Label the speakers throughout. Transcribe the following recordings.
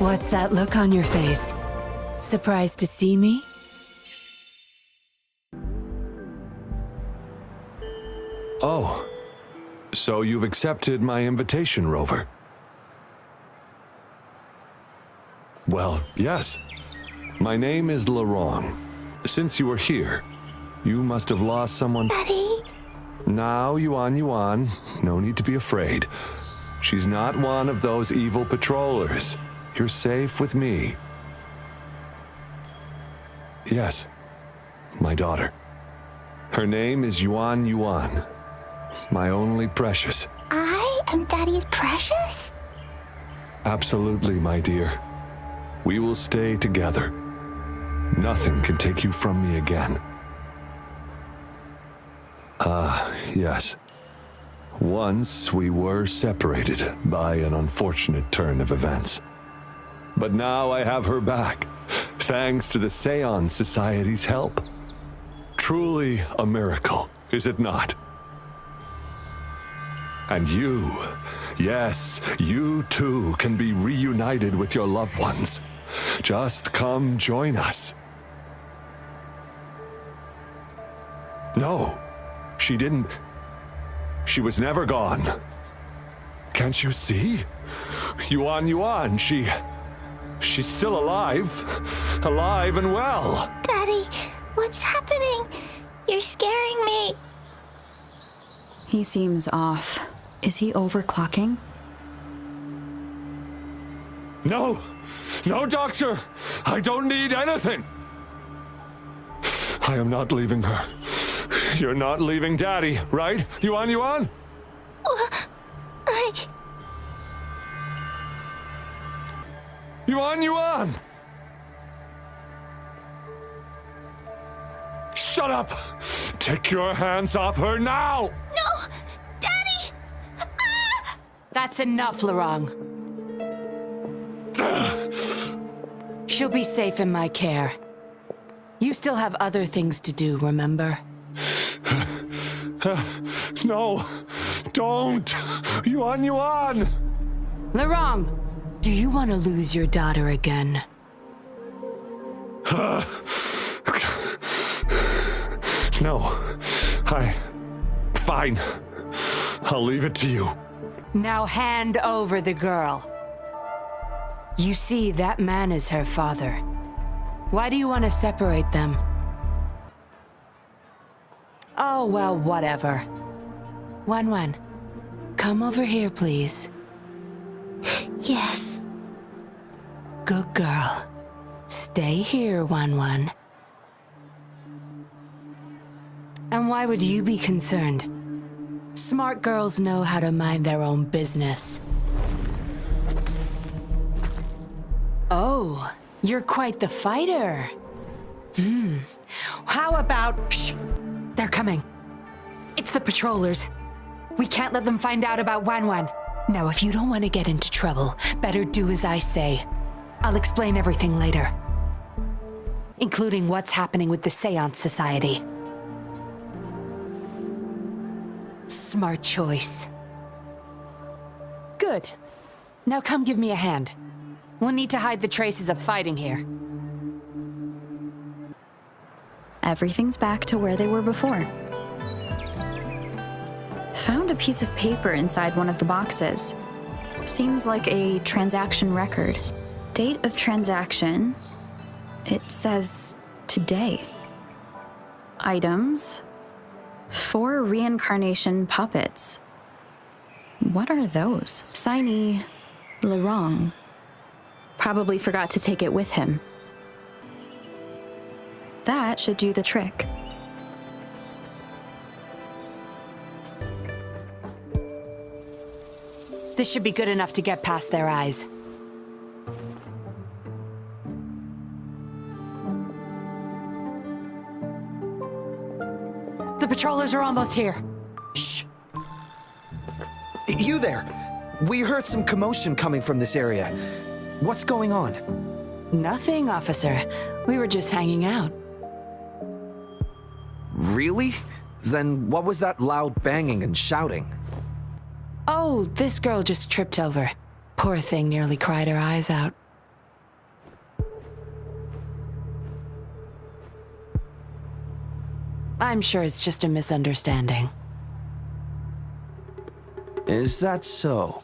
Speaker 1: What's that look on your face? Surprised to see me?
Speaker 2: Oh, so you've accepted my invitation, Rover? Well, yes. My name is Laurent. Since you were here, you must have lost someone.
Speaker 3: Daddy?
Speaker 2: Now, Yuan, no need to be afraid. She's not one of those evil patrollers. You're safe with me. Yes, my daughter. Her name is Yuan, my only precious.
Speaker 3: I am Daddy's precious?
Speaker 2: Absolutely, my dear. We will stay together. Nothing can take you from me again. Yes. Once we were separated by an unfortunate turn of events. But now I have her back, thanks to the Seance Society's help. Truly a miracle, is it not? And you, yes, you too can be reunited with your loved ones. Just come join us. No, she didn't. She was never gone. Can't you see? Yuan, she's still alive. Alive and well.
Speaker 3: Daddy, what's happening? You're scaring me.
Speaker 4: He seems off. Is he overclocking?
Speaker 2: No, doctor. I don't need anything. I am not leaving her. You're not leaving Daddy, right? Yuan? Yuan! Shut up! Take your hands off her now!
Speaker 3: No! Daddy! Ah!
Speaker 1: That's enough, Laurent. She'll be safe in my care. You still have other things to do, remember?
Speaker 2: No, don't! Yuan!
Speaker 1: Laurent, do you want to lose your daughter again?
Speaker 2: No, fine. I'll leave it to you.
Speaker 1: Now hand over the girl. You see, that man is her father. Why do you want to separate them? Oh, well, whatever. Wan, come over here, please.
Speaker 3: Yes.
Speaker 1: Good girl. Stay here, Wan. And why would you be concerned? Smart girls know how to mind their own business. Oh, you're quite the fighter. How about... Shh! They're coming. It's the patrollers. We can't let them find out about Wan. Now, if you don't want to get into trouble, better do as I say. I'll explain everything later. Including what's happening with the Seance Society. Smart choice. Good. Now come give me a hand. We'll need to hide the traces of fighting here.
Speaker 4: Everything's back to where they were before. Found a piece of paper inside one of the boxes. Seems like a transaction record. Date of transaction. It says today. Items. 4 reincarnation puppets. What are those? Signee Laurent. Probably forgot to take it with him. That should do the trick.
Speaker 1: This should be good enough to get past their eyes. The patrollers are almost here. Shh.
Speaker 5: You there! We heard some commotion coming from this area. What's going on?
Speaker 1: Nothing, officer. We were just hanging out.
Speaker 5: Really? Then what was that loud banging and shouting?
Speaker 1: Oh, this girl just tripped over. Poor thing nearly cried her eyes out. I'm sure it's just a misunderstanding.
Speaker 5: Is that so?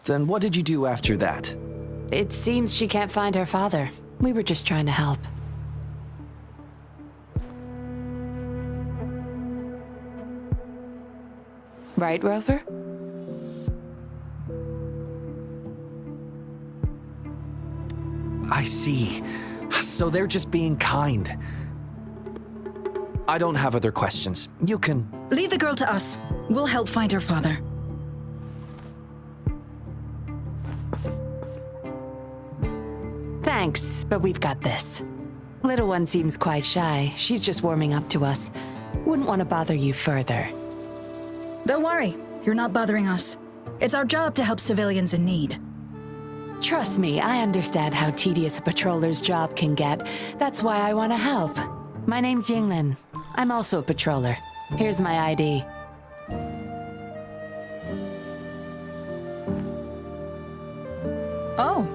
Speaker 5: Then what did you do after that?
Speaker 1: It seems she can't find her father. We were just trying to help. Right, Rover?
Speaker 5: I see. So they're just being kind. I don't have other questions. You can...
Speaker 6: Leave the girl to us. We'll help find her father.
Speaker 1: Thanks, but we've got this. Little one seems quite shy. She's just warming up to us. Wouldn't want to bother you further.
Speaker 6: Don't worry. You're not bothering us. It's our job to help civilians in need.
Speaker 1: Trust me, I understand how tedious a patroller's job can get. That's why I want to help. My name's Yinlin. I'm also a patroller. Here's my ID.
Speaker 6: Oh,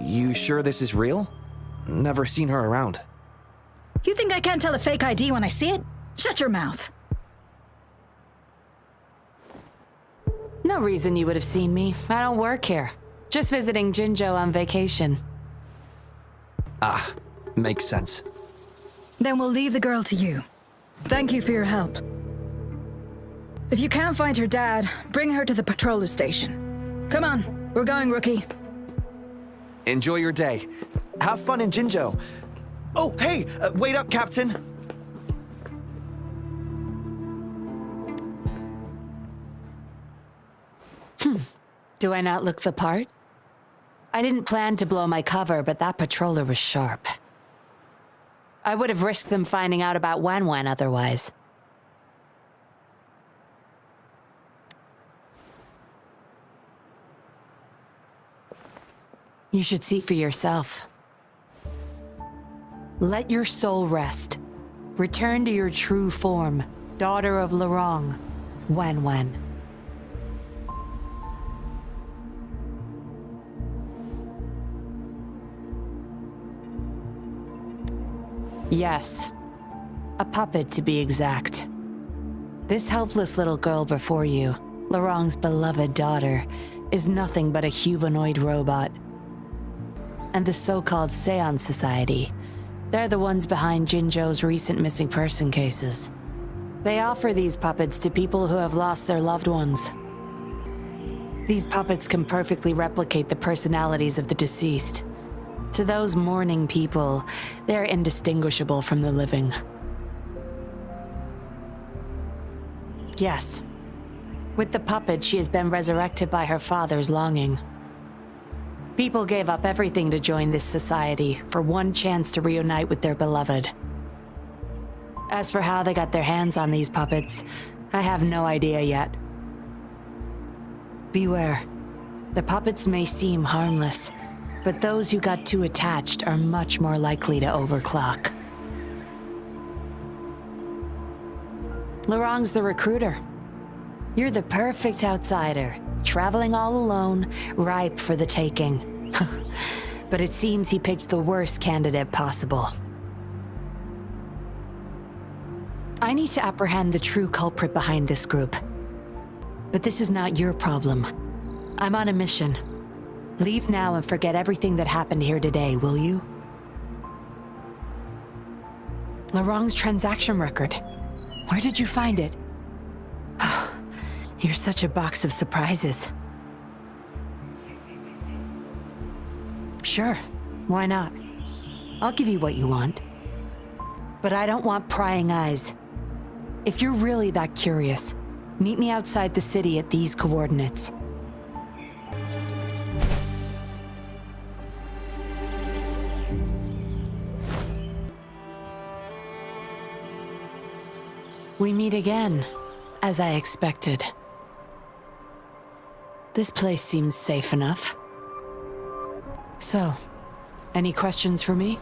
Speaker 5: You sure this is real? Never seen her around.
Speaker 6: you think I can't tell a fake ID when I see it? Shut your mouth.
Speaker 1: No reason you would have seen me. I don't work here. Just visiting Jinzhou on vacation.
Speaker 5: Ah, makes sense.
Speaker 6: Then we'll leave the girl to you. Thank you for your help. If you can't find her dad, bring her to the patroller station. Come on, we're going, rookie.
Speaker 5: Enjoy your day. Have fun in Jinzhou. Oh, hey, wait up, Captain.
Speaker 1: Do I not look the part? I didn't plan to blow my cover, but that patroller was sharp. I would have risked them finding out about Wan otherwise. You should see for yourself. Let your soul rest. Return to your true form, daughter of Lorong, Wan. Yes. A puppet, to be exact. This helpless little girl before you, Lorong's beloved daughter, is nothing but a humanoid robot. And the so-called Seance Society, they're the ones behind Jinzhou's recent missing person cases. They offer these puppets to people who have lost their loved ones. These puppets can perfectly replicate the personalities of the deceased. To those mourning people, they're indistinguishable from the living. Yes. With the puppet, she has been resurrected by her father's longing. People gave up everything to join this society for one chance to reunite with their beloved. As for how they got their hands on these puppets, I have no idea yet. Beware. The puppets may seem harmless, but those who got too attached are much more likely to overclock. Lorong's the recruiter. You're the perfect outsider, traveling all alone, ripe for the taking. But it seems he picked the worst candidate possible. I need to apprehend the true culprit behind this group. But this is not your problem. I'm on a mission. Leave now and forget everything that happened here today, will you? Lorong's transaction record. Where did you find it? You're such a box of surprises. Sure, why not? I'll give you what you want. But I don't want prying eyes. If you're really that curious, meet me outside the city at these coordinates. We meet again, as I expected. This place seems safe enough. So, any questions for me?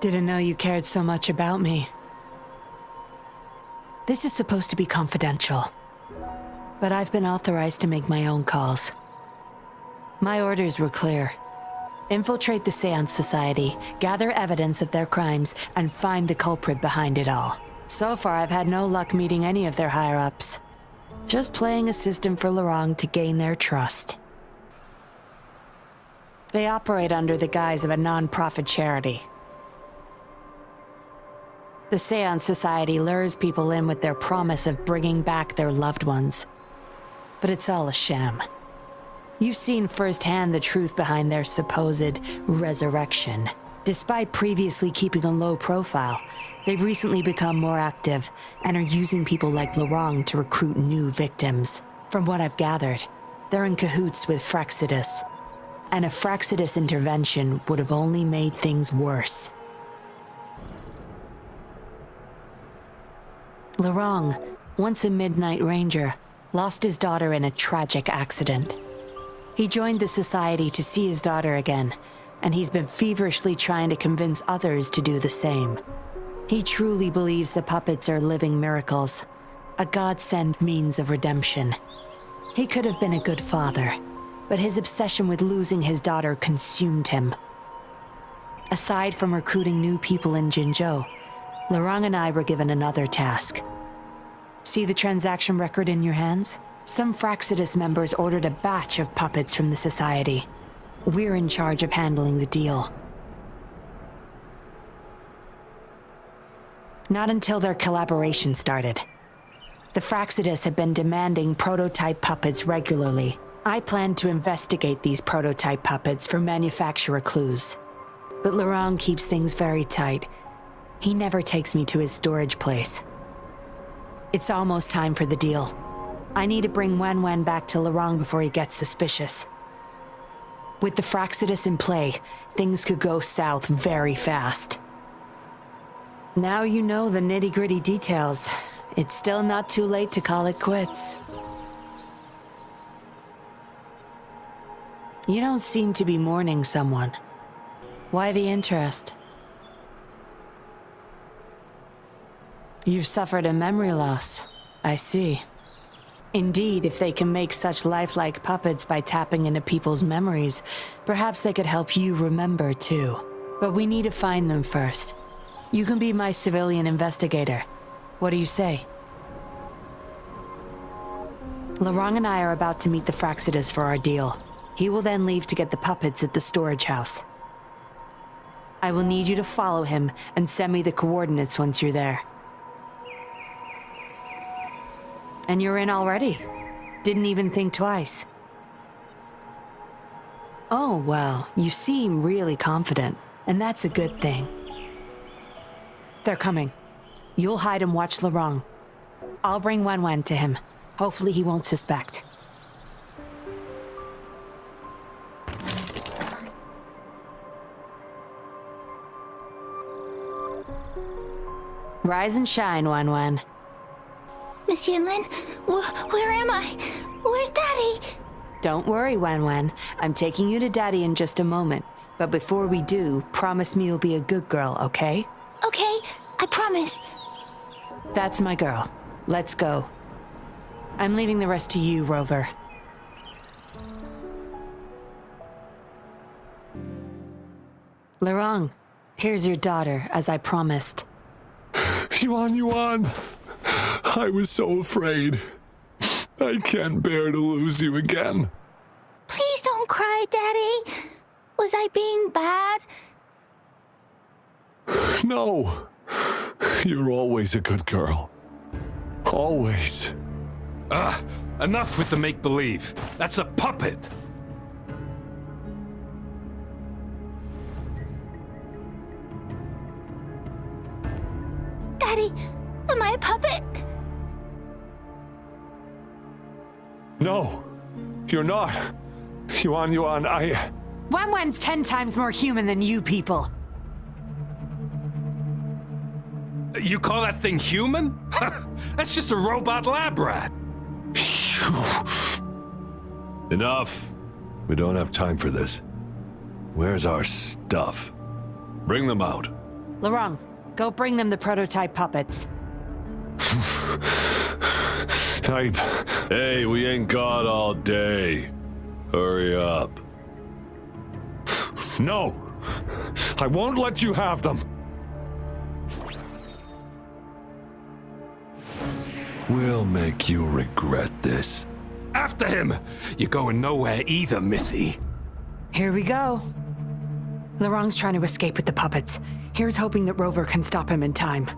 Speaker 1: Didn't know you cared so much about me. This is supposed to be confidential, but I've been authorized to make my own calls. My orders were clear. Infiltrate the Seance Society, gather evidence of their crimes, and find the culprit behind it all. So far, I've had no luck meeting any of their higher-ups. Just playing a system for Lorang to gain their trust. They operate under the guise of a non-profit charity. The Seance Society lures people in with their promise of bringing back their loved ones. But it's all a sham. You've seen firsthand the truth behind their supposed resurrection. Despite previously keeping a low profile, they've recently become more active and are using people like Lorang to recruit new victims. From what I've gathered, they're in cahoots with Fraxidus. And a Fraxidus intervention would have only made things worse. Lorang, once a Midnight Ranger, lost his daughter in a tragic accident. He joined the society to see his daughter again, and he's been feverishly trying to convince others to do the same. He truly believes the puppets are living miracles, a God-sent means of redemption. He could have been a good father, but his obsession with losing his daughter consumed him. Aside from recruiting new people in Jinzhou, Lorang and I were given another task. See the transaction record in your hands? Some Fraxidus members ordered a batch of puppets from the Society. We're in charge of handling the deal. Not until their collaboration started. The Fraxidus had been demanding prototype puppets regularly. I planned to investigate these prototype puppets for manufacturer clues. But Lorang keeps things very tight. He never takes me to his storage place. It's almost time for the deal. I need to bring Wen back to Lorang before he gets suspicious. With the Fraxidus in play, things could go south very fast. Now you know the nitty-gritty details. It's still not too late to call it quits. You don't seem to be mourning someone. Why the interest? You've suffered a memory loss. I see. Indeed, if they can make such lifelike puppets by tapping into people's memories, perhaps they could help you remember too. But we need to find them first. You can be my civilian investigator. What do you say? Lorang and I are about to meet the Fraxidus for our deal. He will then leave to get the puppets at the storage house. I will need you to follow him and send me the coordinates once you're there. And you're in already? Didn't even think twice. Oh, well, you seem really confident, and that's a good thing. They're coming. You'll hide and watch Lorang. I'll bring Wen to him. Hopefully he won't suspect. Rise and shine, Wen.
Speaker 3: Miss Yinlin, where am I? Where's Daddy?
Speaker 1: Don't worry, Wen. I'm taking you to Daddy in just a moment. But before we do, promise me you'll be a good girl, okay?
Speaker 3: Okay, I promise.
Speaker 1: That's my girl. Let's go. I'm leaving the rest to you, Rover. Lorang, here's your daughter, as I promised.
Speaker 2: Yuan. I was so afraid. I can't bear to lose you again.
Speaker 3: Please don't cry, Daddy. Was I being bad?
Speaker 2: No. You're always a good girl. Always.
Speaker 7: Enough with the make-believe. That's a puppet.
Speaker 3: Daddy, am I a puppet?
Speaker 2: No, you're not. Yuan,
Speaker 1: Wen's 10 times more human than you people.
Speaker 7: You call that thing human? That's just a robot lab rat.
Speaker 2: Enough. We don't have time for this. Where's our stuff? Bring them out.
Speaker 1: Lorang, go bring them the prototype puppets.
Speaker 2: Hey, we ain't got all day. Hurry up. No! I won't let you have them! We'll make you regret this.
Speaker 7: After him! You're going nowhere either, Missy.
Speaker 1: Here we go. Laurent's trying to escape with the puppets. Here's hoping that Rover can stop him in time.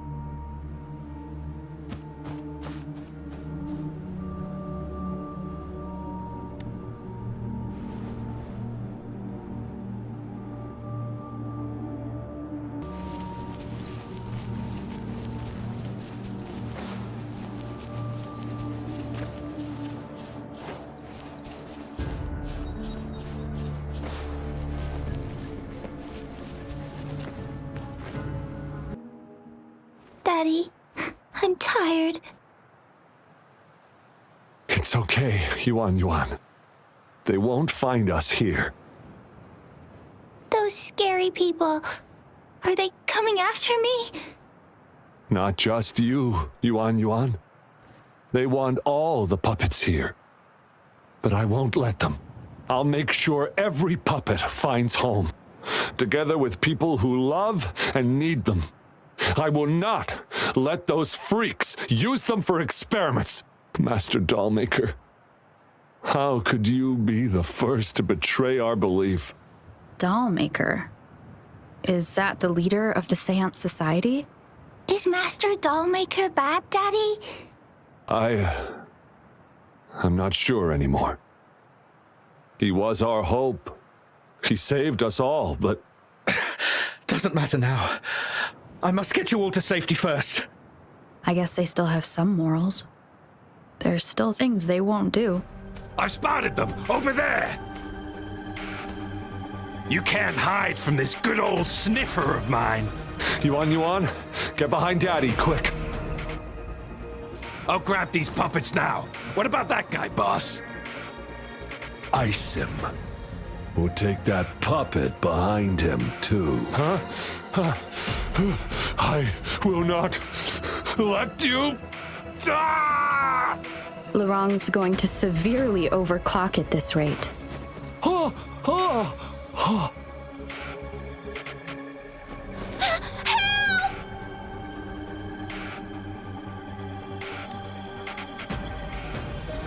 Speaker 3: Daddy, I'm tired.
Speaker 2: It's okay, Yuan. They won't find us here.
Speaker 3: Those scary people, are they coming after me?
Speaker 2: Not just you, Yuan. They want all the puppets here. But I won't let them. I'll make sure every puppet finds home, together with people who love and need them. I will not let those freaks use them for experiments. Master Dollmaker, how could you be the first to betray our belief?
Speaker 4: Dollmaker? Is that the leader of the Seance Society?
Speaker 3: Is Master Dollmaker bad, Daddy?
Speaker 2: I'm not sure anymore. He was our hope. He saved us all, but...
Speaker 5: Doesn't matter now. I must get you all to safety first.
Speaker 4: I guess they still have some morals. There's still things they won't do.
Speaker 7: I spotted them over there. You can't hide from this good old sniffer of mine.
Speaker 2: Yuan, get behind Daddy, quick.
Speaker 7: I'll grab these puppets now. What about that guy, boss?
Speaker 2: Ice him. We'll take that puppet behind him, too. Huh? I will not let you... Ah!
Speaker 4: Laurent's going to severely overclock at this rate.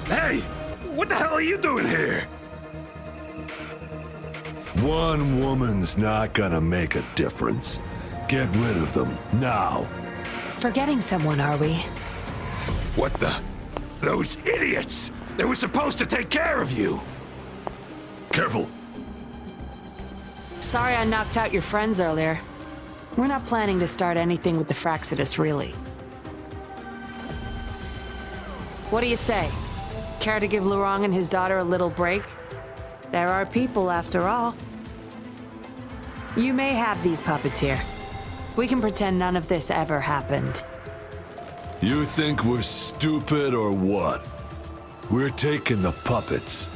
Speaker 7: Hey! What the hell are you doing here?
Speaker 2: One woman's not gonna make a difference. Get rid of them, now.
Speaker 1: Forgetting someone, are we?
Speaker 7: What the? Those idiots! They were supposed to take care of you!
Speaker 2: Careful.
Speaker 1: Sorry I knocked out your friends earlier. We're not planning to start anything with the Fraxidus, really. What do you say? Care to give Laurent and his daughter a little break? There are people, after all. You may have these puppets here. We can pretend none of this ever happened.
Speaker 2: You think we're stupid or what? We're taking the puppets,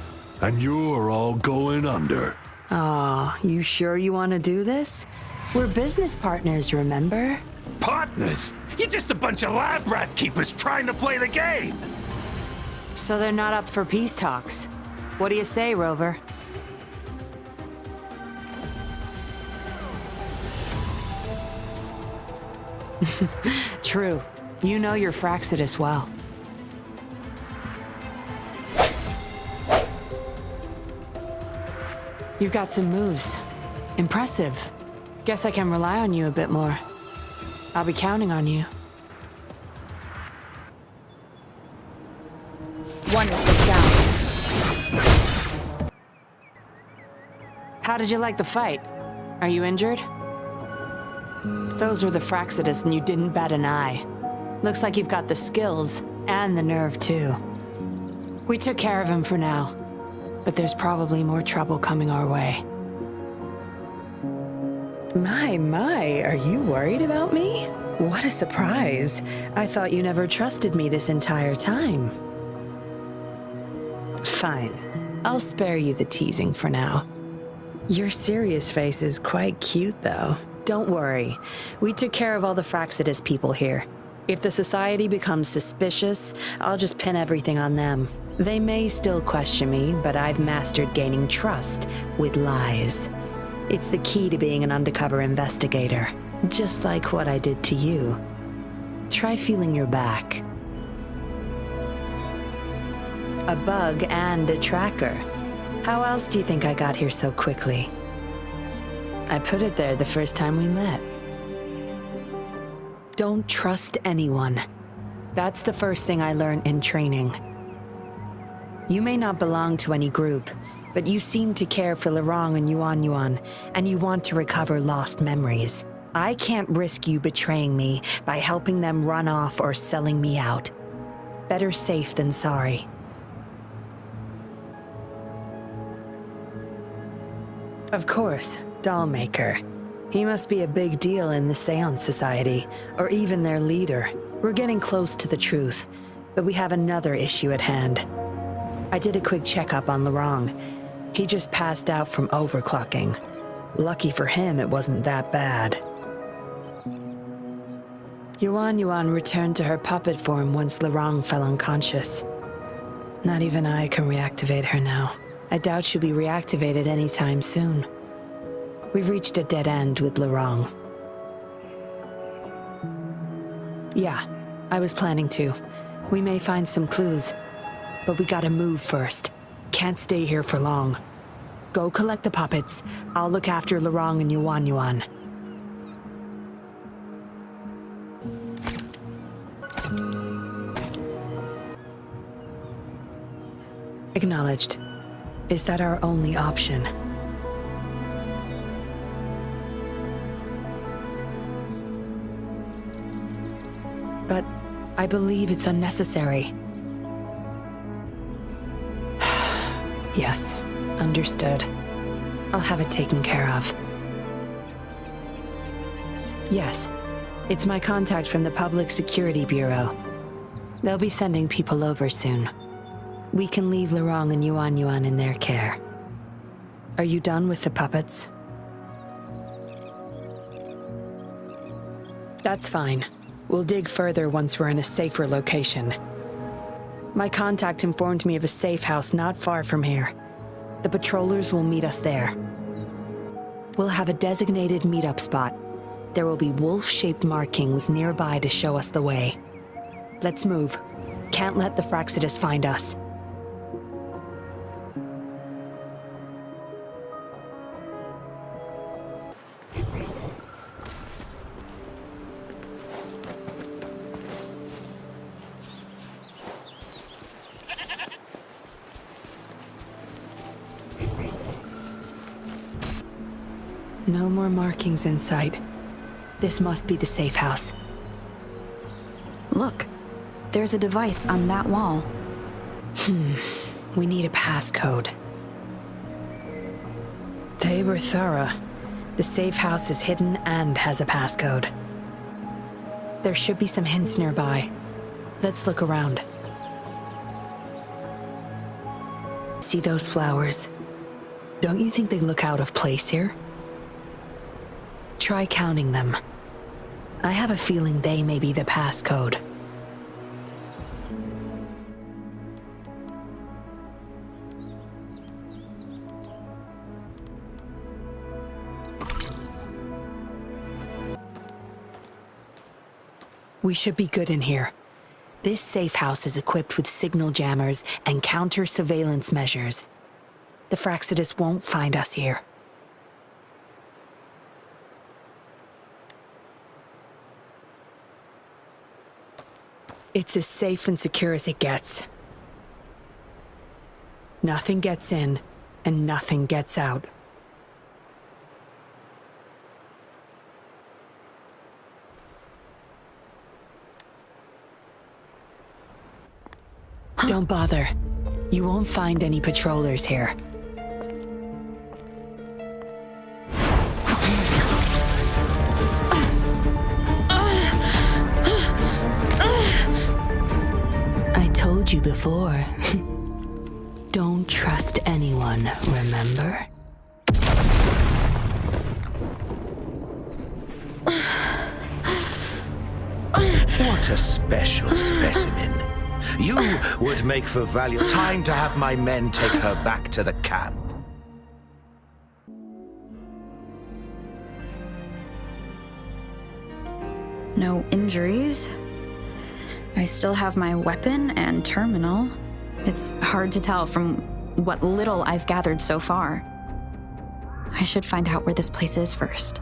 Speaker 2: and you're all going under.
Speaker 1: Aw, you sure you want to do this? We're business partners, remember?
Speaker 7: Partners? You're just a bunch of lab rat keepers trying to play the game!
Speaker 1: So they're not up for peace talks. What do you say, Rover? True. You know your Fraxidus well. You've got some moves. Impressive. Guess I can rely on you a bit more. I'll be counting on you. Wonderful sound. How did you like the fight? Are you injured? Those were the Fraxidus and you didn't bat an eye. Looks like you've got the skills and the nerve too. We took care of him for now, but there's probably more trouble coming our way. My, are you worried about me? What a surprise. I thought you never trusted me this entire time. Fine. I'll spare you the teasing for now. Your serious face is quite cute, though. Don't worry. We took care of all the Fraxidus people here. If the Society becomes suspicious, I'll just pin everything on them. They may still question me, but I've mastered gaining trust with lies. It's the key to being an undercover investigator. Just like what I did to you. Try feeling your back. A bug and a tracker. How else do you think I got here so quickly? I put it there the first time we met. Don't trust anyone. That's the first thing I learned in training. You may not belong to any group, but you seem to care for Lorong and Yuan, and you want to recover lost memories. I can't risk you betraying me by helping them run off or selling me out. Better safe than sorry. Of course, Dollmaker. He must be a big deal in the Seance Society, or even their leader. We're getting close to the truth, but we have another issue at hand. I did a quick checkup on Lorong. He just passed out from overclocking. Lucky for him, it wasn't that bad. Yuan returned to her puppet form once Lorong fell unconscious. Not even I can reactivate her now. I doubt she'll be reactivated anytime soon. We've reached a dead end with Lorong. Yeah, I was planning to. We may find some clues, but we gotta move first. Can't stay here for long. Go collect the puppets. I'll look after Lorong and Yuan. Acknowledged. Is that our only option? But I believe it's unnecessary. Yes, understood. I'll have it taken care of. Yes, it's my contact from the Public Security Bureau. They'll be sending people over soon. We can leave Lorong and Yuan in their care. Are you done with the puppets? That's fine. We'll dig further once we're in a safer location. My contact informed me of a safe house not far from here. The patrollers will meet us there. We'll have a designated meetup spot. There will be wolf-shaped markings nearby to show us the way. Let's move. Can't let the Fraxidus find us. No more markings in sight. This must be the safe house.
Speaker 4: Look, there's a device on that wall.
Speaker 1: We need a passcode. They were thorough. The safe house is hidden and has a passcode. There should be some hints nearby. Let's look around. See those flowers? Don't you think they look out of place here? Try counting them. I have a feeling they may be the passcode. We should be good in here. This safe house is equipped with signal jammers and counter-surveillance measures. The Fraxidus won't find us here. It's as safe and secure as it gets. Nothing gets in, and nothing gets out. Don't bother. You won't find any patrollers here. I told you before. Don't trust anyone, remember?
Speaker 8: What a special specimen. You would make for value. Time to have my men take her back to the camp.
Speaker 4: No injuries. I still have my weapon and terminal. It's hard to tell from what little I've gathered so far. I should find out where this place is first.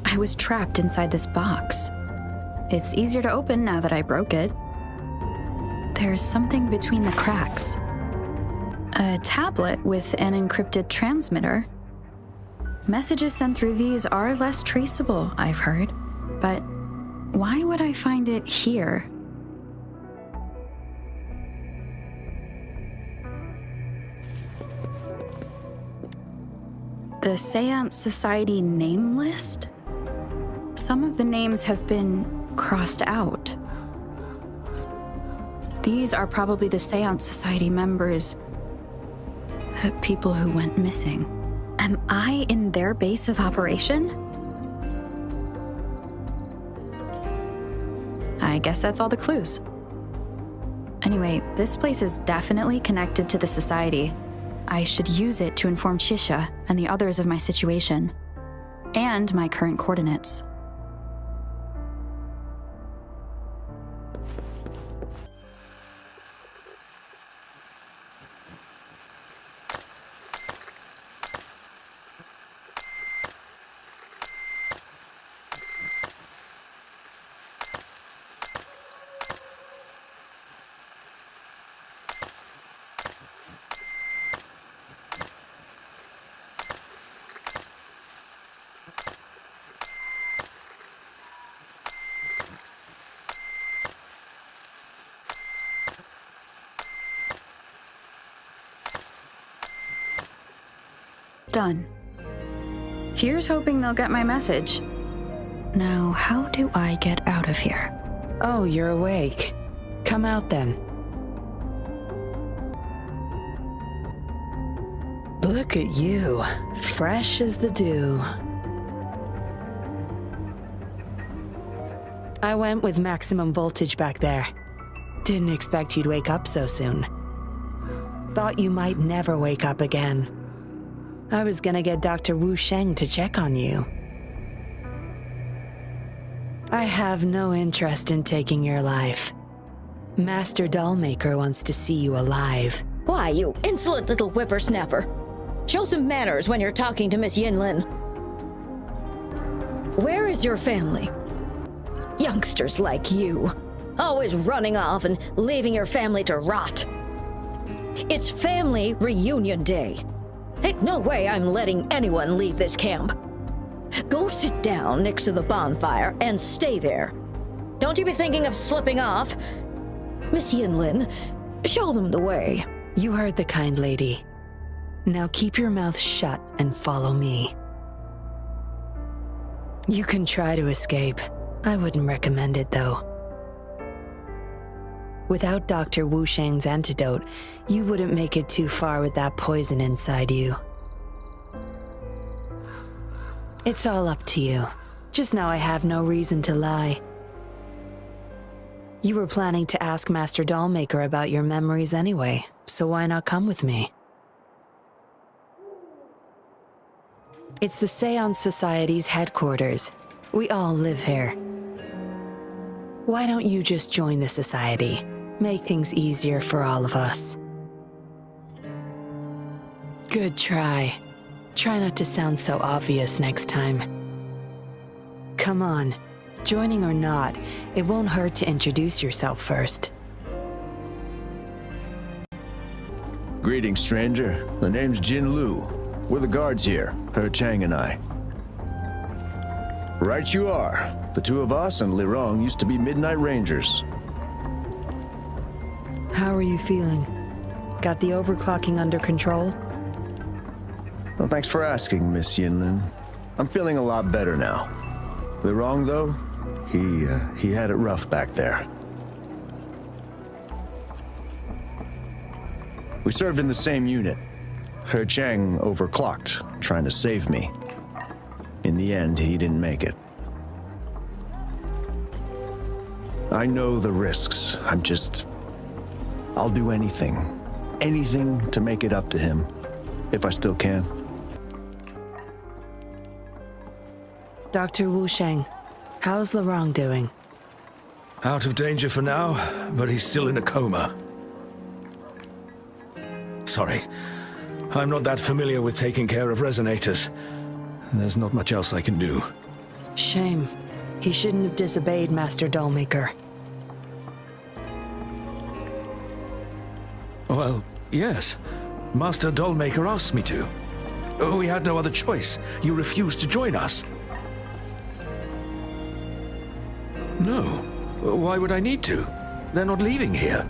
Speaker 4: I was trapped inside this box. It's easier to open now that I broke it. There's something between the cracks. A tablet with an encrypted transmitter. Messages sent through these are less traceable, I've heard. But why would I find it here? The Seance Society name list? Some of the names have been crossed out. These are probably the Seance Society members. The people who went missing. Am I in their base of operation? I guess that's all the clues. Anyway, this place is definitely connected to the Society. I should use it to inform Shisha and the others of my situation, and my current coordinates. Done. Here's hoping they'll get my message. Now, how do I get out of here?
Speaker 1: Oh, you're awake. Come out then. Look at you, fresh as the dew. I went with maximum voltage back there. Didn't expect you'd wake up so soon. Thought you might never wake up again. I was gonna get Dr. Wu Sheng to check on you. I have no interest in taking your life. Master Dollmaker wants to see you alive.
Speaker 9: Why, you insolent little whippersnapper. Show some manners when you're talking to Miss Yinlin. Where is your family? Youngsters like you, always running off and leaving your family to rot. It's family reunion day. Ain't no way I'm letting anyone leave this camp. Go sit down next to the bonfire and stay there. Don't you be thinking of slipping off. Miss Yinlin, show them the way.
Speaker 1: You heard the kind lady. Now keep your mouth shut and follow me. You can try to escape. I wouldn't recommend it, though. Without Dr. Wu Sheng's antidote, you wouldn't make it too far with that poison inside you. It's all up to you. Just know I have no reason to lie. You were planning to ask Master Dollmaker about your memories anyway, so why not come with me? It's the Seance Society's headquarters. We all live here. Why don't you just join the Society? Make things easier for all of us. Good try. Try not to sound so obvious next time. Come on. Joining or not, it won't hurt to introduce yourself first.
Speaker 10: Greetings, stranger. The name's Yinlin. We're the guards here, He Chang and I. Right you are. The two of us and Lirong used to be Midnight Rangers.
Speaker 1: How are you feeling? Got the overclocking under control?
Speaker 10: Well, thanks for asking, Miss Yinlin. I'm feeling a lot better now. Lirong, though, he had it rough back there. We served in the same unit. He Chang overclocked, trying to save me. In the end, he didn't make it. I know the risks. I'll do anything to make it up to him, if I still can.
Speaker 1: Dr. Wu Sheng,
Speaker 6: How's Larong doing?
Speaker 8: Out of danger for now, but he's still in a coma. Sorry, I'm not that familiar with taking care of resonators. There's not much else I can do.
Speaker 6: Shame. He shouldn't have disobeyed Master Dollmaker.
Speaker 8: Well, yes. Master Dollmaker asked me to. We had no other choice. You refused to join us. No. Why would I need to? They're not leaving here.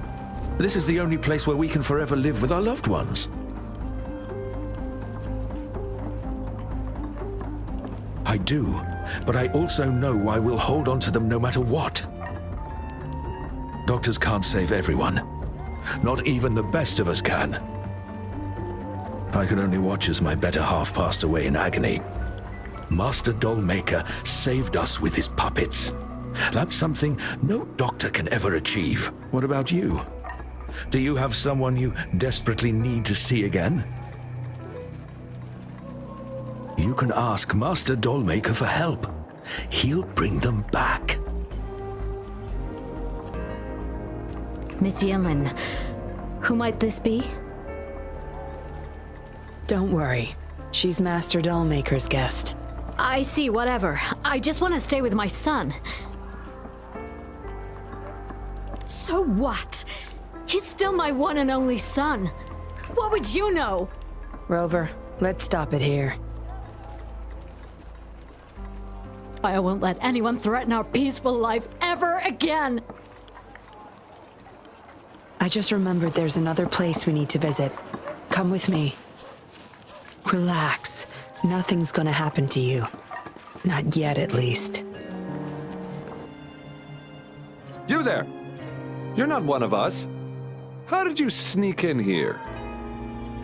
Speaker 8: This is the only place where we can forever live with our loved ones. I do, but I also know I will hold on to them no matter what. Doctors can't save everyone. Not even the best of us can. I can only watch as my better half passed away in agony. Master Dollmaker saved us with his puppets. That's something no doctor can ever achieve. What about you? Do you have someone you desperately need to see again? You can ask Master Dollmaker for help. He'll bring them back.
Speaker 4: Miss Yinlin, who might this be?
Speaker 6: Don't worry. She's Master Dollmaker's guest.
Speaker 4: I see, whatever. I just want to stay with my son. So what? He's still my one and only son. What would you know?
Speaker 6: Rover, let's stop it here.
Speaker 4: I won't let anyone threaten our peaceful life ever again.
Speaker 6: I just remembered there's another place we need to visit. Come with me. Relax. Nothing's gonna happen to you. Not yet, at least.
Speaker 2: You there! You're not one of us. How did you sneak in here?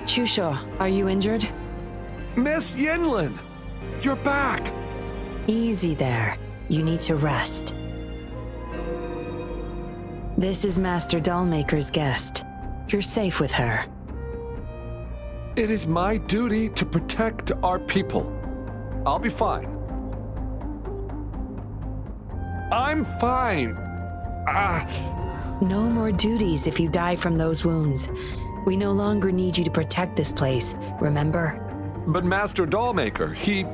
Speaker 6: Chusha, are you injured?
Speaker 2: Miss Yinlin! You're back!
Speaker 6: Easy there. You need to rest. This is Master Dollmaker's guest. You're safe with her.
Speaker 2: It is my duty to protect our people. I'll be fine. I'm fine.
Speaker 6: No more duties if you die from those wounds. We no longer need you to protect this place, remember?
Speaker 2: But Master Dollmaker, he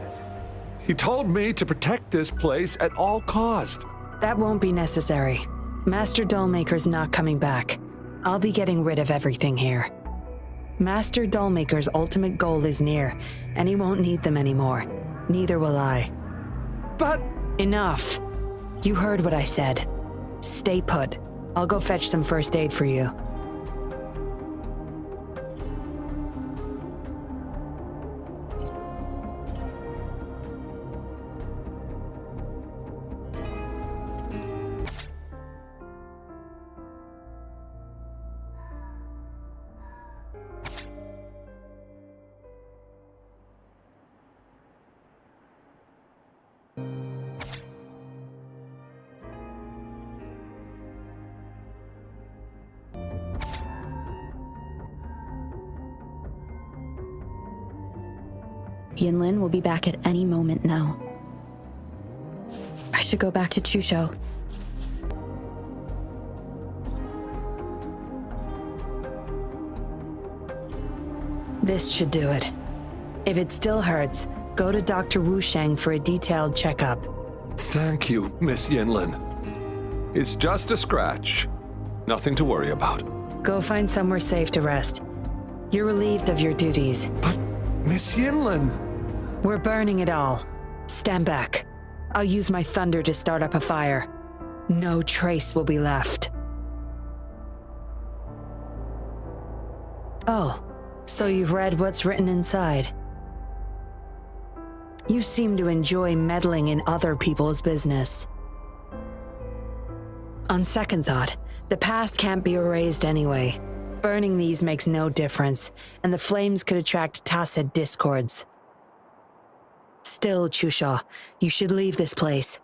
Speaker 2: told me to protect this place at all cost.
Speaker 6: That won't be necessary. Master Dollmaker's not coming back. I'll be getting rid of everything here. Master Dollmaker's ultimate goal is near, and he won't need them anymore. Neither will I.
Speaker 2: But...
Speaker 6: Enough. You heard what I said. Stay put. I'll go fetch some first aid for you.
Speaker 4: Yinlin will be back at any moment now. I should go back to Chusho.
Speaker 6: This should do it. If it still hurts, go to Dr. Wu Sheng for a detailed checkup.
Speaker 2: Thank you, Miss Yinlin. It's just a scratch. Nothing to worry about.
Speaker 6: Go find somewhere safe to rest. You're relieved of your duties.
Speaker 2: But, Miss Yinlin...
Speaker 6: We're burning it all. Stand back. I'll use my thunder to start up a fire. No trace will be left. Oh, so you've read what's written inside. You seem to enjoy meddling in other people's business. On second thought, the past can't be erased anyway. Burning these makes no difference, and the flames could attract tacit discords. Still, Chusha, you should leave this place.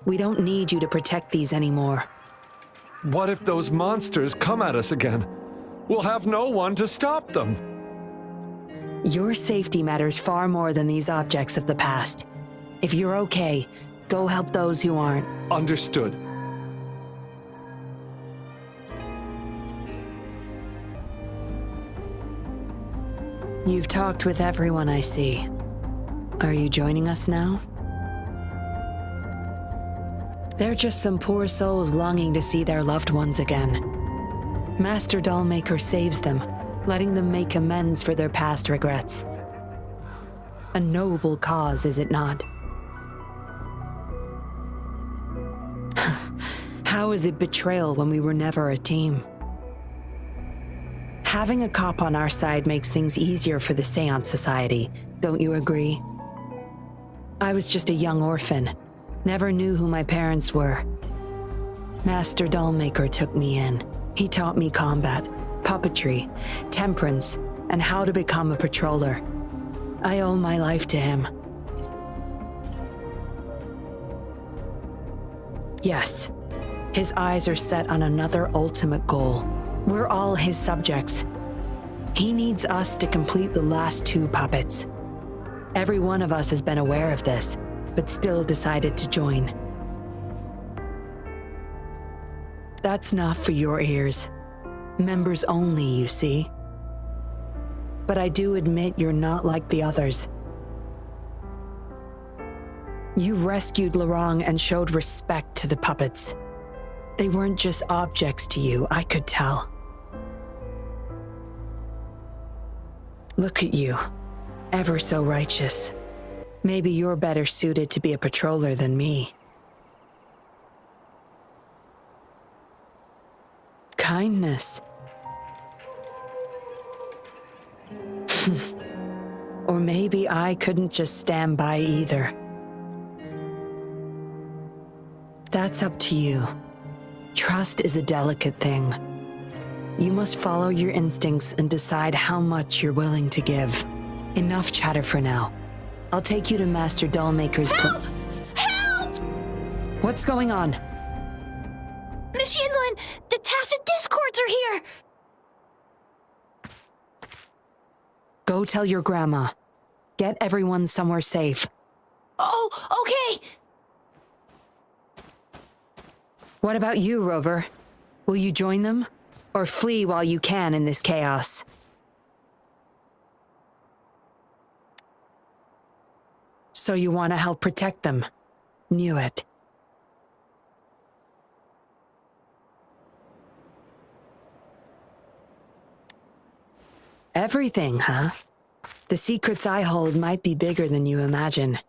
Speaker 6: We don't need you to protect these anymore.
Speaker 2: What if those monsters come at us again? We'll have no one to stop them.
Speaker 6: Your safety matters far more than these objects of the past. If you're okay, Go help those who aren't.
Speaker 2: Understood.
Speaker 6: You've talked with everyone I see. Are you joining us now? They're just some poor souls longing to see their loved ones again. Master Dollmaker saves them, letting them make amends for their past regrets. A noble cause, is it not? How is it betrayal when we were never a team? Having a cop on our side makes things easier for the Seance Society, don't you agree? I was just a young orphan, never knew who my parents were. Master Dollmaker took me in. He taught me combat, puppetry, temperance, and how to become a patroller. I owe my life to him. Yes, his eyes are set on another ultimate goal. We're all his subjects. He needs us to complete the last 2 puppets. Every one of us has been aware of this, but still decided to join. That's not for your ears. Members only, you see. But I do admit you're not like the others. You rescued Lorang and showed respect to the puppets. They weren't just objects to you, I could tell. Look at you, ever so righteous. Maybe you're better suited to be a patroller than me. Kindness. Or maybe I couldn't just stand by either. That's up to you. Trust is a delicate thing. You must follow your instincts and decide how much you're willing to give. Enough chatter for now. I'll take you to Master Dollmaker's
Speaker 3: Help! Help!
Speaker 6: What's going on?
Speaker 3: Miss Yinlin, the Tacit Discords are here!
Speaker 6: Go tell your grandma. Get everyone somewhere safe.
Speaker 3: Oh, okay!
Speaker 6: What about you, Rover? Will you join them? Or flee while you can in this chaos? So you want to help protect them? Knew it. Everything, huh? The secrets I hold might be bigger than you imagine.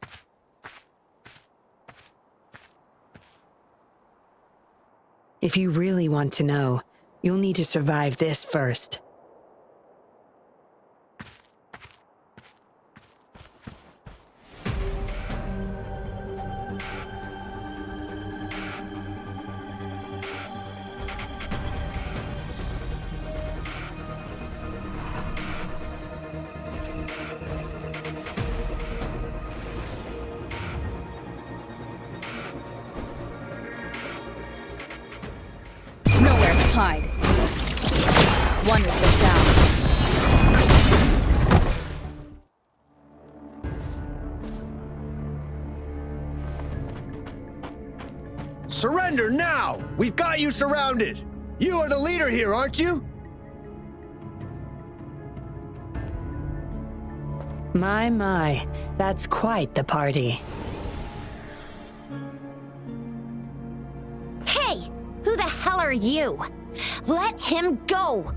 Speaker 6: If you really want to know, you'll need to survive this first.
Speaker 9: Nowhere to hide. One is the sound.
Speaker 10: Surrender now! We've got you surrounded! You are the leader here, aren't you?
Speaker 6: My, that's quite the party.
Speaker 3: Hey! Who the hell are you? Let him go!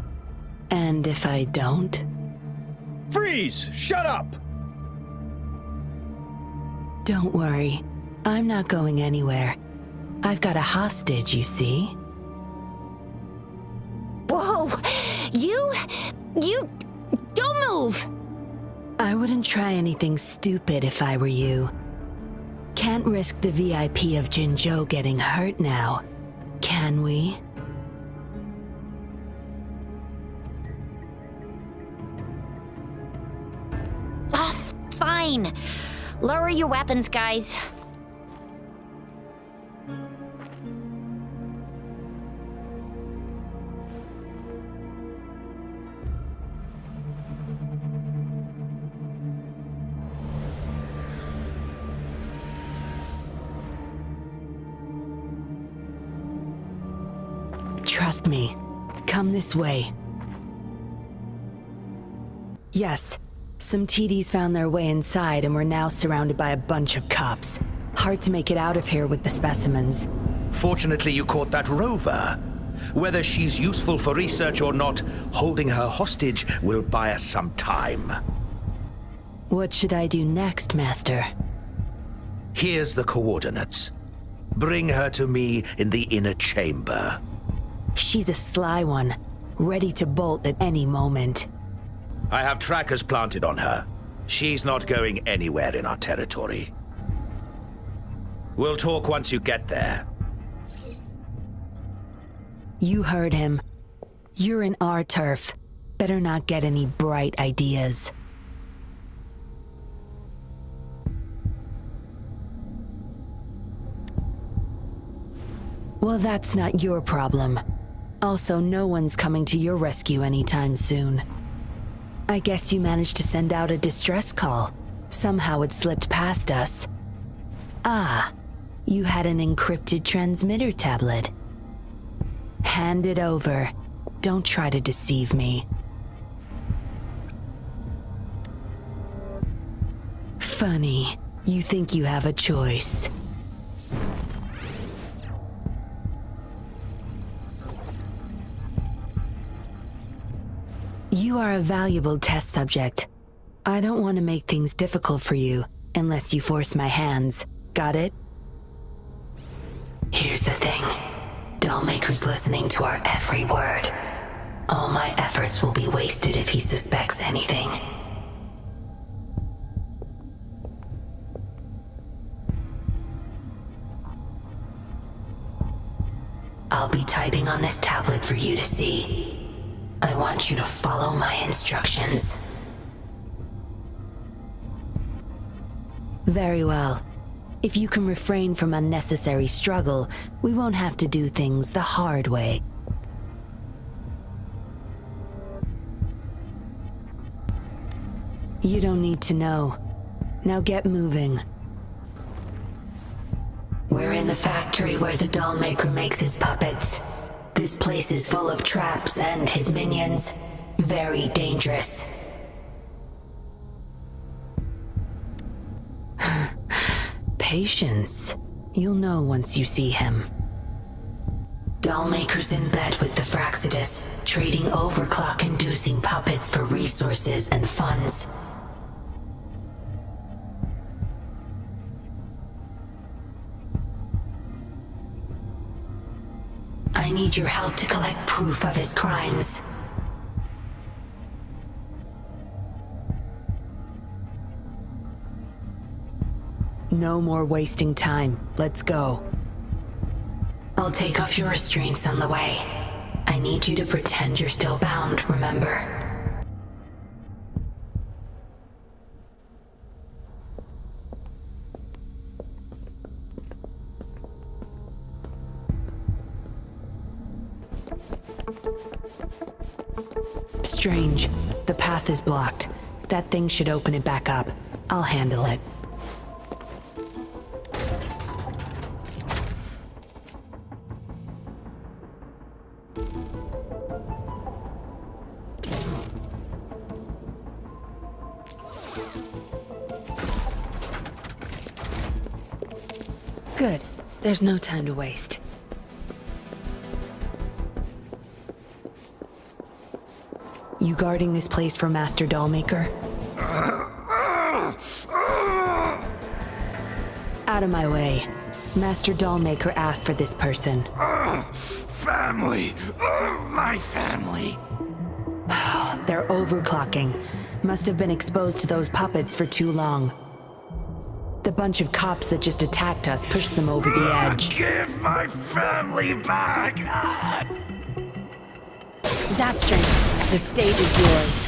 Speaker 6: And if I don't?
Speaker 10: Freeze! Shut up!
Speaker 6: Don't worry. I'm not going anywhere. I've got a hostage, you see?
Speaker 3: Whoa! You... Don't move!
Speaker 6: I wouldn't try anything stupid if I were you. Can't risk the VIP of Jinzhou getting hurt now, can we?
Speaker 3: Oh, fine. Lower your weapons, guys.
Speaker 6: Trust me. Come this way. Yes, some TDs found their way inside and we're now surrounded by a bunch of cops. Hard to make it out of here with the specimens.
Speaker 8: Fortunately, you caught that rover. Whether she's useful for research or not, holding her hostage will buy us some time.
Speaker 6: What should I do next, Master?
Speaker 8: Here's the coordinates. Bring her to me in the inner chamber.
Speaker 6: She's a sly one, ready to bolt at any moment.
Speaker 8: I have trackers planted on her. She's not going anywhere in our territory. We'll talk once you get there.
Speaker 6: You heard him. You're in our turf. Better not get any bright ideas. Well, that's not your problem. Also, no one's coming to your rescue anytime soon. I guess you managed to send out a distress call. Somehow it slipped past us. Ah, you had an encrypted transmitter tablet. Hand it over. Don't try to deceive me. Funny, you think you have a choice. You are a valuable test subject. I don't want to make things difficult for you unless you force my hands. Got it? Here's the thing. Dollmaker's listening to our every word. All my efforts will be wasted if he suspects anything. I'll be typing on this tablet for you to see. I want you to follow my instructions. Very well. If you can refrain from unnecessary struggle, we won't have to do things the hard way. You don't need to know. Now get moving. We're in the factory where the Dollmaker makes his puppets. This place is full of traps and his minions. Very dangerous. Patience. You'll know once you see him. Dollmaker's in bed with the Fraxidus, trading overclock-inducing puppets for resources and funds. I need your help to collect proof of his crimes. No more wasting time. Let's go. I'll take off your restraints on the way. I need you to pretend you're still bound, remember? Strange. The path is blocked. That thing should open it back up. I'll handle it. Good. There's no time to waste. You guarding this place for Master Dollmaker? Out of my way. Master Dollmaker asked for this person.
Speaker 7: Family! My family!
Speaker 6: They're overclocking. Must have been exposed to those puppets for too long. The bunch of cops that just attacked us pushed them over the edge.
Speaker 7: Give my family back!
Speaker 6: Zapstring, the stage is yours.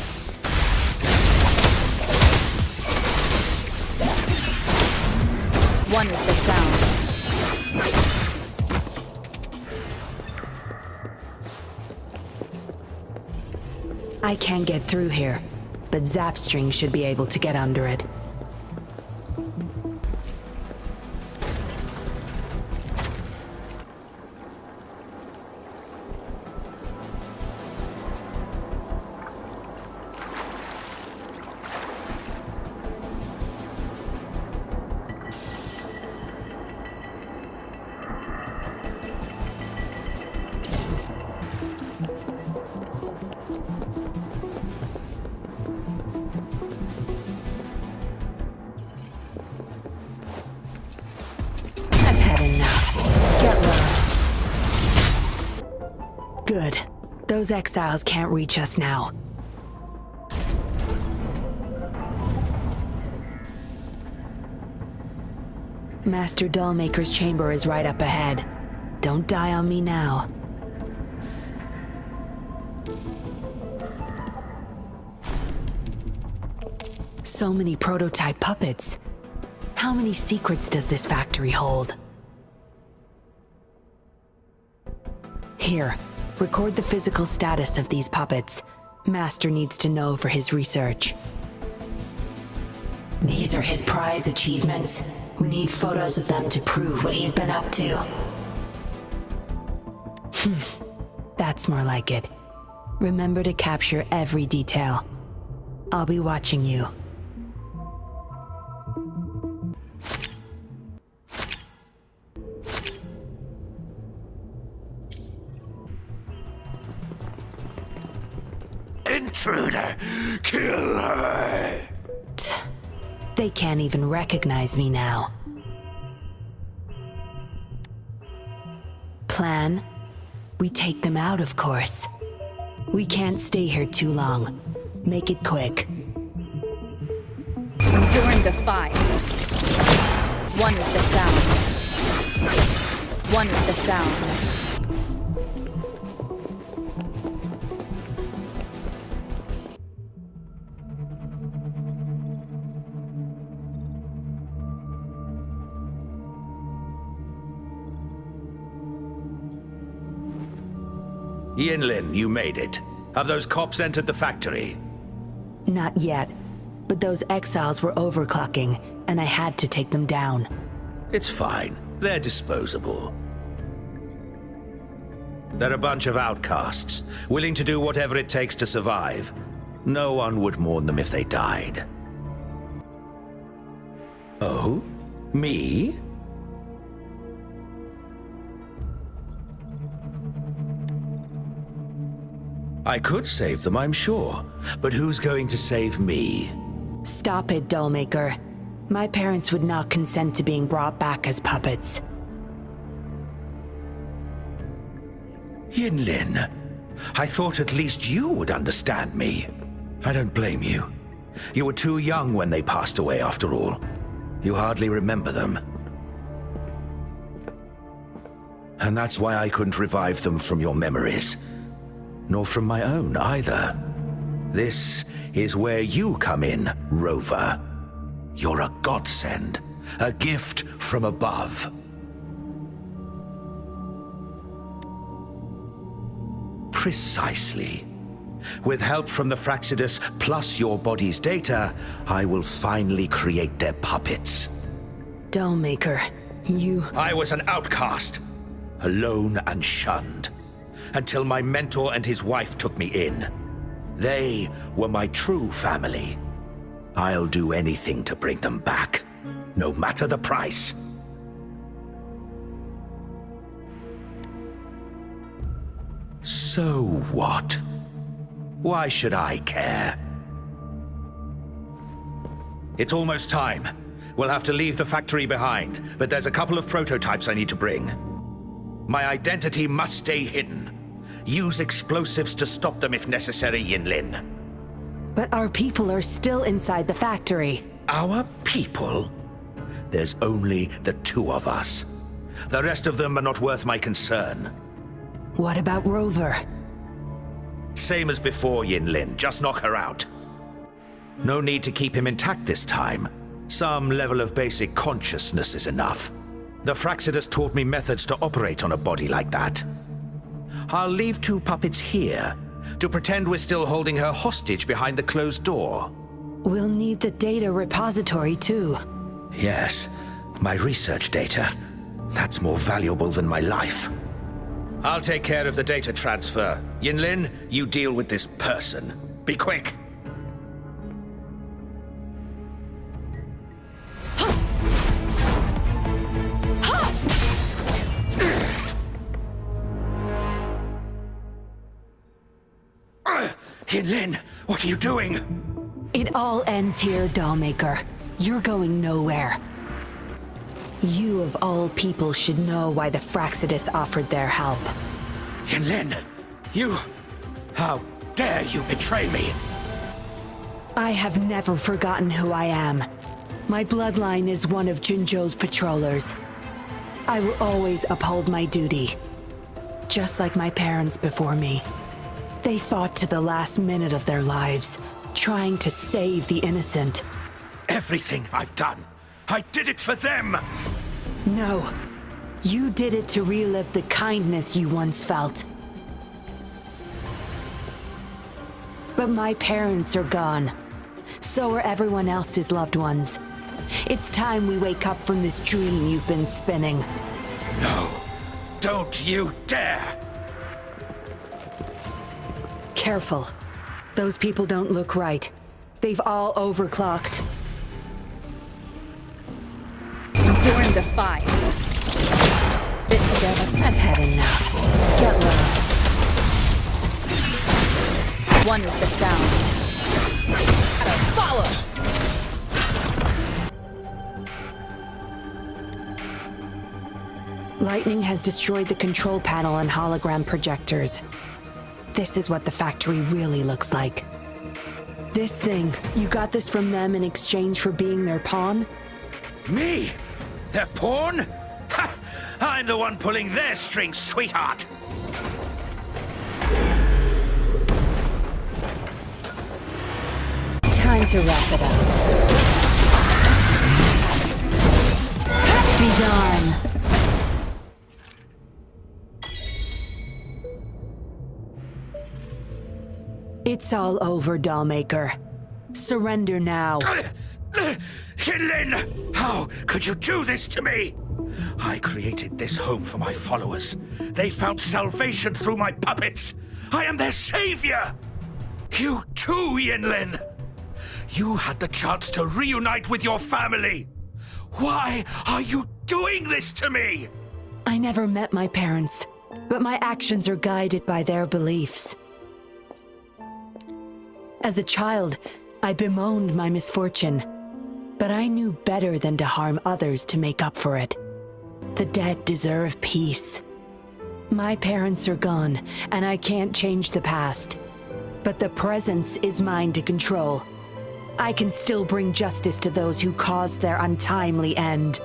Speaker 4: One with the sound.
Speaker 6: I can't get through here, but Zapstring should be able to get under it. Good. Those exiles can't reach us now. Master Dollmaker's chamber is right up ahead. Don't die on me now. So many prototype puppets. How many secrets does this factory hold? Here, record the physical status of these puppets. Master needs to know for his research. These are his prize achievements. We need photos of them to prove what he's been up to. That's more like it. Remember to capture every detail. I'll be watching you.
Speaker 8: Intruder! Kill her!
Speaker 6: They can't even recognize me now. Plan? We take them out, of course. We can't stay here too long. Make it quick.
Speaker 4: Endure and defy. One with the sound. One with the sound.
Speaker 8: Yinlin, you made it. Have those cops entered the factory?
Speaker 6: Not yet, but those exiles were overclocking, and I had to take them down.
Speaker 8: It's fine. They're disposable. They're a bunch of outcasts, willing to do whatever it takes to survive. No one would mourn them if they died. Oh? Me? I could save them, I'm sure. But who's going to save me?
Speaker 6: Stop it, Dollmaker. My parents would not consent to being brought back as puppets.
Speaker 8: Yinlin, I thought at least you would understand me. I don't blame you. You were too young when they passed away, after all. You hardly remember them. And that's why I couldn't revive them from your memories. Nor from my own, either. This is where you come in, Rover. You're a godsend, a gift from above. Precisely. With help from the Fraxidus plus your body's data, I will finally create their puppets.
Speaker 6: Dollmaker, you...
Speaker 8: I was an outcast, alone and shunned, until my mentor and his wife took me in. They were my true family. I'll do anything to bring them back, no matter the price. So what? Why should I care? It's almost time. We'll have to leave the factory behind, but there's a couple of prototypes I need to bring. My identity must stay hidden. Use explosives to stop them if necessary, Yinlin.
Speaker 6: But our people are still inside the factory.
Speaker 8: Our people? There's only the two of us. The rest of them are not worth my concern.
Speaker 6: What about Rover?
Speaker 8: Same as before, Yinlin. Just knock her out. No need to keep him intact this time. Some level of basic consciousness is enough. The Fraxidus taught me methods to operate on a body like that. I'll leave two puppets here to pretend we're still holding her hostage behind the closed door.
Speaker 6: We'll need the data repository too.
Speaker 8: Yes, my research data. That's more valuable than my life. I'll take care of the data transfer. Yinlin, you deal with this person. Be quick. Yinlin, what are you doing?
Speaker 6: It all ends here, Dollmaker. You're going nowhere. You of all people should know why the Fraxidus offered their help.
Speaker 8: Yinlin, You... How dare you betray me?
Speaker 6: I have never forgotten who I am. My bloodline is one of Jinzhou's patrollers. I will always uphold my duty. Just like my parents before me. They fought to the last minute of their lives, trying to save the innocent.
Speaker 8: Everything I've done, I did it for them!
Speaker 6: No. You did it to relive the kindness you once felt. But my parents are gone. So are everyone else's loved ones. It's time we wake up from this dream you've been spinning.
Speaker 8: No. Don't you dare!
Speaker 6: Careful. Those people don't look right. They've all overclocked.
Speaker 4: Endure and defy. Bit together.
Speaker 6: I've had enough. Get lost.
Speaker 4: One with the sound. Shadow follows!
Speaker 6: Lightning has destroyed the control panel and hologram projectors. This is what the factory really looks like. This thing, you got this from them in exchange for being their pawn?
Speaker 8: Me? Their pawn? Ha! I'm the one pulling their strings, sweetheart!
Speaker 6: Time to wrap it up. Be gone. It's all over, Dollmaker. Surrender now.
Speaker 8: Yinlin! How could you do this to me? I created this home for my followers. They found salvation through my puppets. I am their savior! You too, Yinlin! You had the chance to reunite with your family. Why are you doing this to me?
Speaker 6: I never met my parents, but my actions are guided by their beliefs. As a child, I bemoaned my misfortune, but I knew better than to harm others to make up for it. The dead deserve peace. My parents are gone, and I can't change the past. But the present is mine to control. I can still bring justice to those who caused their untimely end.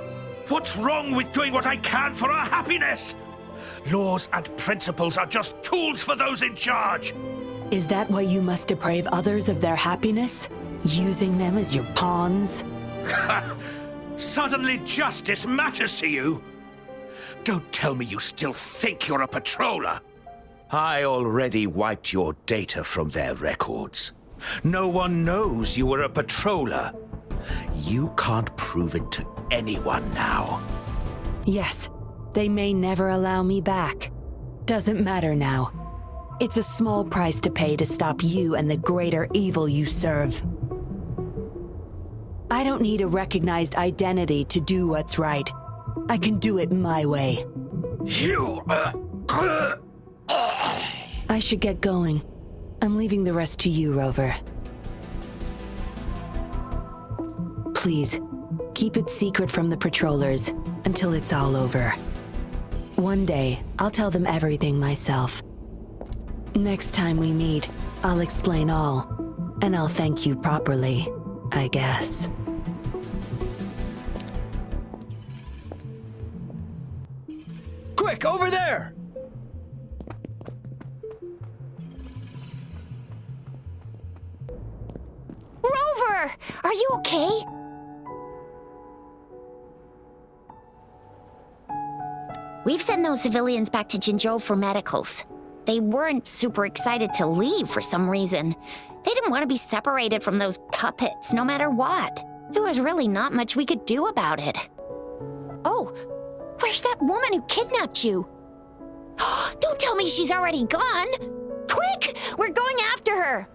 Speaker 8: What's wrong with doing what I can for our happiness? Laws and principles are just tools for those in charge.
Speaker 6: Is that why you must deprave others of their happiness? Using them as your pawns?
Speaker 8: Suddenly justice matters to you? Don't tell me you still think you're a patroller. I already wiped your data from their records. No one knows you were a patroller. You can't prove it to anyone now.
Speaker 6: Yes, they may never allow me back. Doesn't matter now. It's a small price to pay to stop you and the greater evil you serve. I don't need a recognized identity to do what's right. I can do it my way.
Speaker 8: You...
Speaker 6: I should get going. I'm leaving the rest to you, Rover. Please, keep it secret from the patrollers until it's all over. One day, I'll tell them everything myself. Next time we meet, I'll explain all, and I'll thank you properly, I guess.
Speaker 5: Quick, over there!
Speaker 3: Rover! Are you okay? We've sent those civilians back to Jinzhou for medicals. They weren't super excited to leave for some reason. They didn't want to be separated from those puppets, no matter what. There was really not much we could do about it. Oh, where's that woman who kidnapped you? Don't tell me she's already gone! Quick! We're going after her!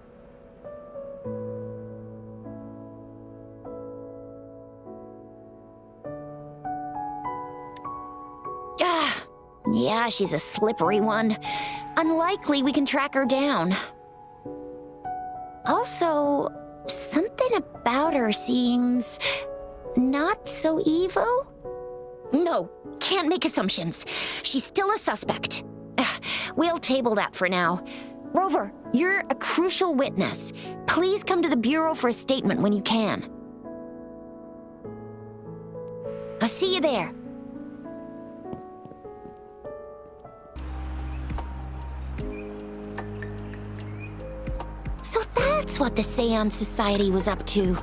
Speaker 3: Yeah, she's a slippery one. Unlikely we can track her down. Also, something about her seems not so evil? No, can't make assumptions. She's still a suspect. We'll table that for now. Rover, you're a crucial witness. Please come to the Bureau for a statement when you can. I'll see you there. So that's what the Seance Society was up to.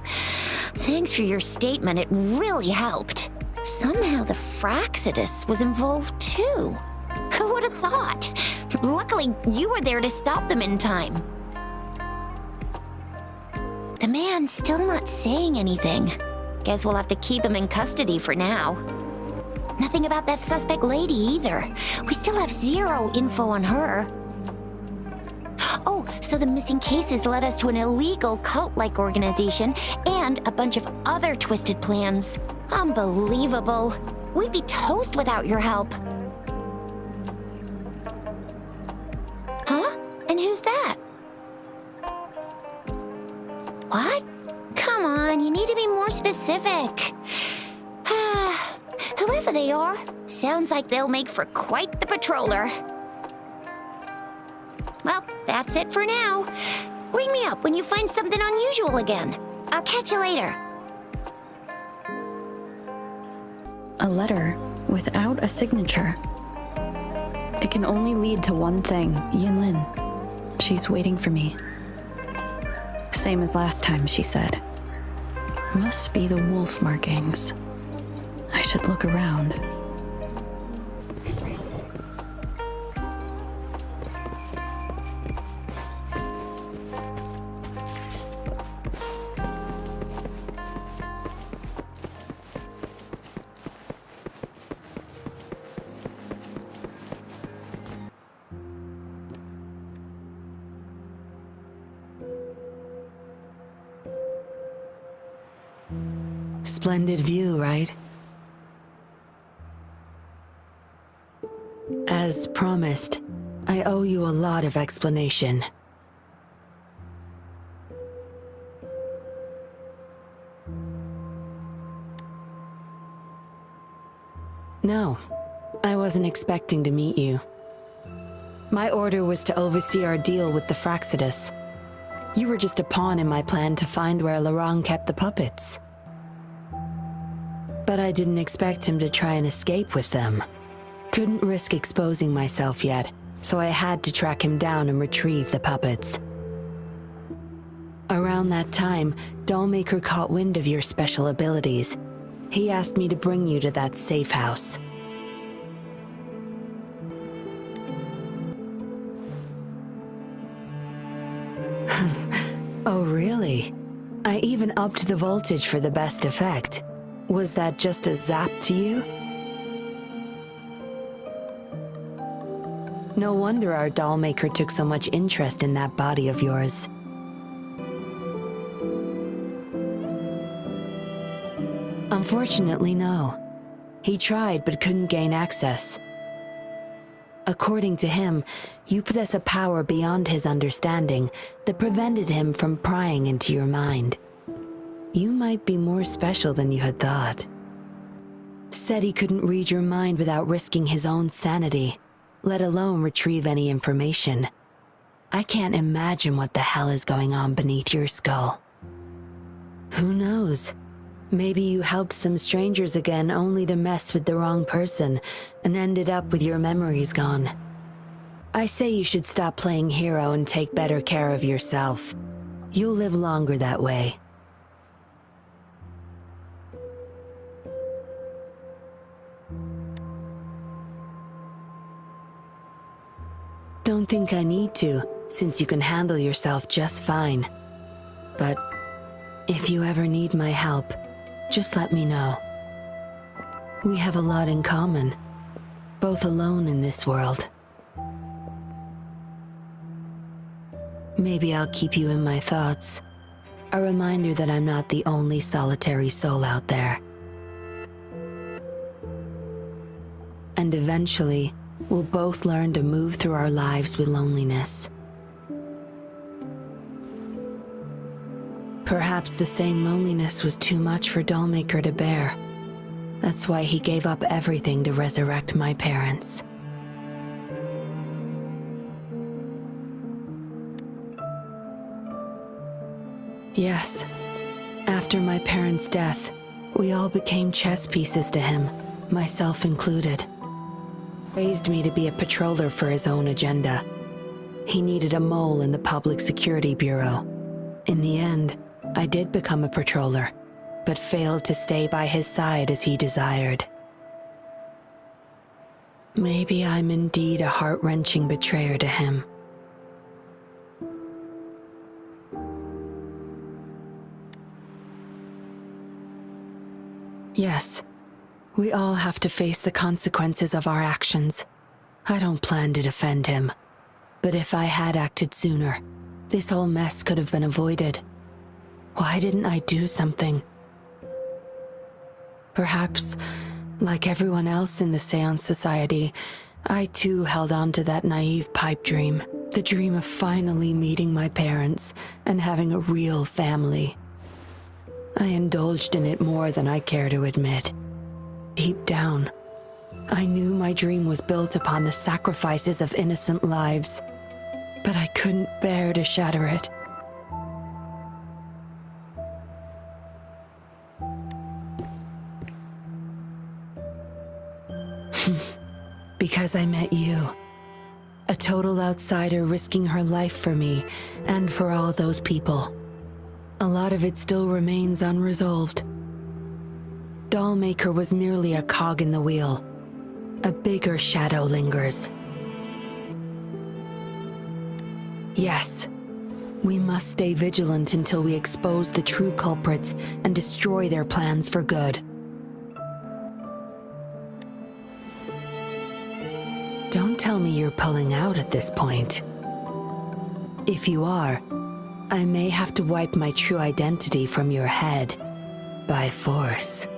Speaker 3: Thanks for your statement, it really helped. Somehow the Fraxidus was involved too. Who would have thought? Luckily, you were there to stop them in time. The man's still not saying anything. Guess we'll have to keep him in custody for now. Nothing about that suspect lady either. We still have zero info on her. Oh, so the missing cases led us to an illegal cult-like organization and a bunch of other twisted plans. Unbelievable. We'd be toast without your help. Huh? And who's that? What? Come on, you need to be more specific. Whoever they are, sounds like they'll make for quite the patroller. Well, that's it for now. Ring me up when you find something unusual again. I'll catch you later.
Speaker 4: A letter without a signature. It can only lead to one thing. Yinlin. She's waiting for me. Same as last time, she said. Must be the wolf markings. I should look around.
Speaker 6: Splendid view, right? As promised, I owe you a lot of explanation. No, I wasn't expecting to meet you. My order was to oversee our deal with the Fraxidus. You were just a pawn in my plan to find where Laurent kept the puppets. But I didn't expect him to try and escape with them. Couldn't risk exposing myself yet, so I had to track him down and retrieve the puppets. Around that time, Dollmaker caught wind of your special abilities. He asked me to bring you to that safe house. Oh, really? I even upped the voltage for the best effect. Was that just a zap to you? No wonder our dollmaker took so much interest in that body of yours. Unfortunately, no. He tried but couldn't gain access. According to him, you possess a power beyond his understanding that prevented him from prying into your mind. You might be more special than you had thought. Said he couldn't read your mind without risking his own sanity, let alone retrieve any information. I can't imagine what the hell is going on beneath your skull. Who knows? Maybe you helped some strangers again only to mess with the wrong person and ended up with your memories gone. I say you should stop playing hero and take better care of yourself. You'll live longer that way. Don't think I need to, since you can handle yourself just fine. But if you ever need my help, just let me know. We have a lot in common, both alone in this world. Maybe I'll keep you in my thoughts, a reminder that I'm not the only solitary soul out there. And eventually, we'll both learn to move through our lives with loneliness. Perhaps the same loneliness was too much for Dollmaker to bear. That's why he gave up everything to resurrect my parents. Yes. After my parents' death, we all became chess pieces to him, myself included. Raised me to be a patroller for his own agenda. He needed a mole in the Public Security Bureau. In the end, I did become a patroller, but failed to stay by his side as he desired. Maybe I'm indeed a heart-wrenching betrayer to him. Yes, we all have to face the consequences of our actions. I don't plan to defend him, but if I had acted sooner, this whole mess could have been avoided. Why didn't I do something? Perhaps, like everyone else in the Seance Society, I too held on to that naive pipe dream, the dream of finally meeting my parents and having a real family. I indulged in it more than I care to admit. Deep down, I knew my dream was built upon the sacrifices of innocent lives, but I couldn't bear to shatter it. Because I met you. A total outsider risking her life for me and for all those people. A lot of it still remains unresolved. Dollmaker was merely a cog in the wheel. A bigger shadow lingers. Yes, we must stay vigilant until we expose the true culprits and destroy their plans for good. Don't tell me you're pulling out at this point. If you are, I may have to wipe my true identity from your head by force.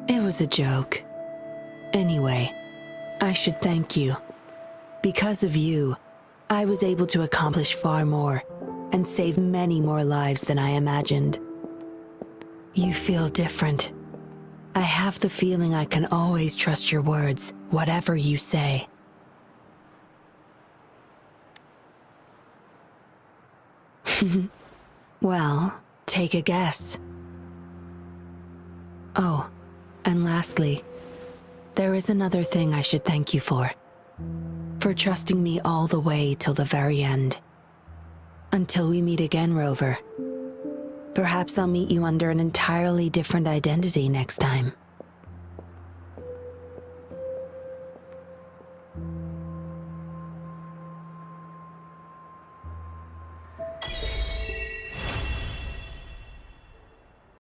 Speaker 6: It was a joke. Anyway, I should thank you. Because of you, I was able to accomplish far more and save many more lives than I imagined. You feel different. I have the feeling I can always trust your words, whatever you say. Well, take a guess. Oh, and lastly, there is another thing I should thank you for. For trusting me all the way till the very end. Until we meet again, Rover. Perhaps I'll meet you under an entirely different identity next time.